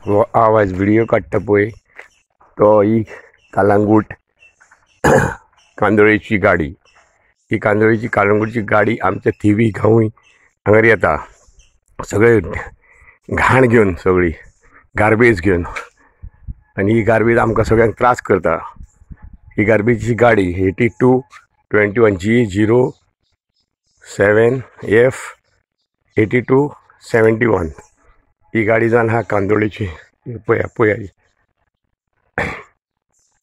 हो आवाज व्हिडिओ काडटा पळय तो ही कलंगूट कांदोळेची गाडी। ही कालंगूटची गाडी आमच्या थिवी गांवूय हांगर येता सगळे घाण घेवन, सगळी गार्बेज घेवन, आनी ही गार्बेज आमकां सगळ्यांक त्रास करता। ही गार्बेजची गाडी 822107F 8271 ही गाडी जावन हा कांदोळेची। पळया पळया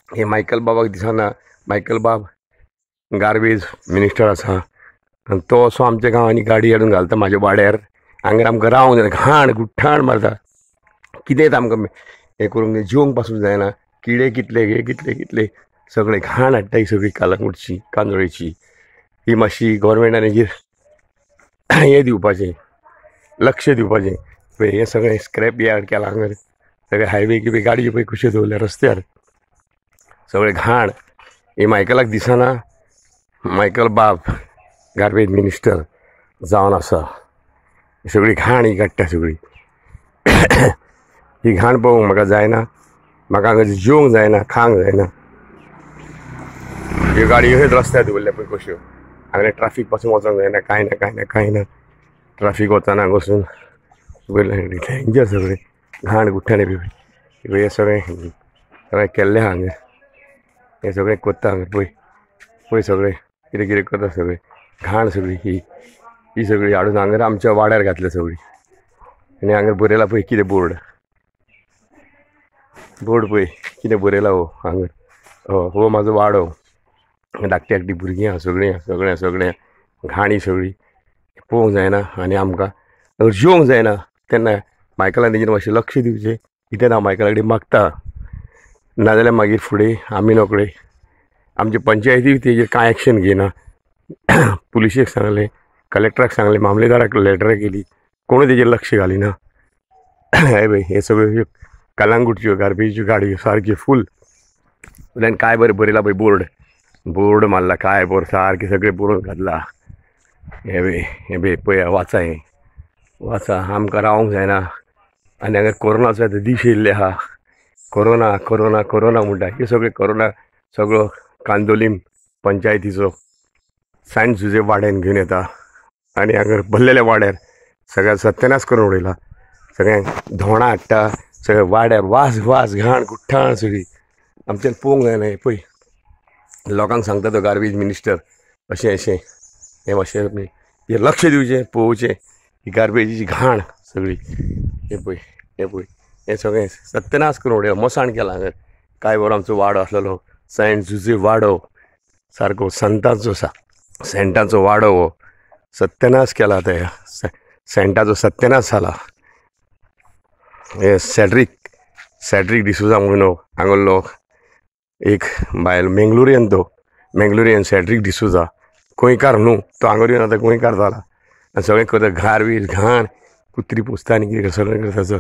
हे मायकल बाबाक दिसना। मायकल बाब गार्बेज मिनिस्टर आसा आनी तो असो आमच्या गांवांनी गाडी हाडून घालता म्हाज्या वाड्यार। हांगर आमकां रावंक जायना, घाण गुठ्ठाण मारता। कितें आमकां हें करूंक जेवंक पासून जायना। किडे कितले सगळे घाण हाडटा ही सगळी कालंगूटची कांदोळेची। ही मातशी गव्हर्मेंटान हेजेर हें दिवपाचें, लक्ष दिवपाचें। पळय हें सगळें स्क्रॅप यार्ड केलां हांगर, सगळे हायवे किंवा गाडयो पळय कश्यो दवरल्या रस्त्यार, सगळे घाण। हे मायकलाक दिसना। मायकल बाब गार्बेज मिनिस्टर जावन आसा, सगळी घाण ही काडटा सगळी। ही घाण पळोवंक म्हाका जायना, म्हाका हांगा जेवंक जायना, खावंक जायना। ह्यो गाडयो अश्योच रस्त्यार दवरल्या पळय कश्यो। हांगा ट्राफीक पासून वचोंक जायना, कांय ना। ट्राफीक वचना हांगा वचून डेंजर सगळे घाण गुठ्ठाणे बी हे सगळें केल्लें आहा हांगा। हे सगळें कोत्ता हांगा पळय सगळें कितें करता सगळें घाण सगळी ही सगळी हाडून हांगर आमच्या वाड्यार घातल्या सगळी। आनी हांगर बरयला पळय कितें बोर्ड पळय कितें बरयला हो हांगर। हो म्हाजो वाडो, धाकटी भुरगीं आहा सगळें घाण ही सगळी पळोवंक जायना। आनी आमकां जेवंक जायना। तेन्ना मायकलान तेजेर मातशें लक्ष दिवचें, कितें हांव मायकला कडेन मागता। नाजाल्यार मागीर फुडें आमी नोकडे आमचे पंचायती तेजेर कांय एक्शन घेयना। पुलिशेक सांगलें, कलेक्टराक सांगलें, मामलेदाराक लेटरां केली, कोणूय तेजेर लक्ष घालिना। हे सगळ्यो कलंगूटच्यो गार्बेजीच्यो गाडयो सारक्यो फूल। वयल्यान काय बरें बरयला पळय बोर्ड मारला, काय बरें सारकें सगळें बरोवन घातला। हे पळया वाचा आमकां रावंक जायना। आनी हांगा कोरोनाचो दीस येयल्ले आहा। कोरोना म्हणटा हे सगळे कोरोना सगळो कांदोलीम पंचायतीचो सँट जुझेफ वाड्यान घेवन येता। आनी हांगा भरलेल्या वाड्यार सगळ्या सत्यानाश करून उडयला। सगळ्यांक धोणां हाडटा, सगळ्या वाड्यार वास घाण गुठ्ठाण सगळी। आमच्यान पळोवंक जायना। हे पळय लोकांक सांगता तो गार्बेज मिनिस्टर अशें हें मातशें हें लक्ष दिवचें, पळोवचें ही गार्बेजीची घाण सगळी। हे पळय हें सगळें सत्यानाश करून उडयला, मसाण केला हांगर। काय बरो आमचो वाडो आसलेलो सँट जुझेफ वाडो, सारको सेंटाचो वाडो हो सत्यानाश केला। त्या सेंटाचो सत्यानाश जाला। हे सॅड्रीक डिसूजा म्हणून हांगलो एक बायल मेंगलोरियन सॅड्रीक डिसूजा, गोंयकार न्हू तो हांगर येवन आतां गोंयकार जाला। आनी सगळें करता गार्बेज घाण कुत्री पुसता आनी कितें सगळें करता।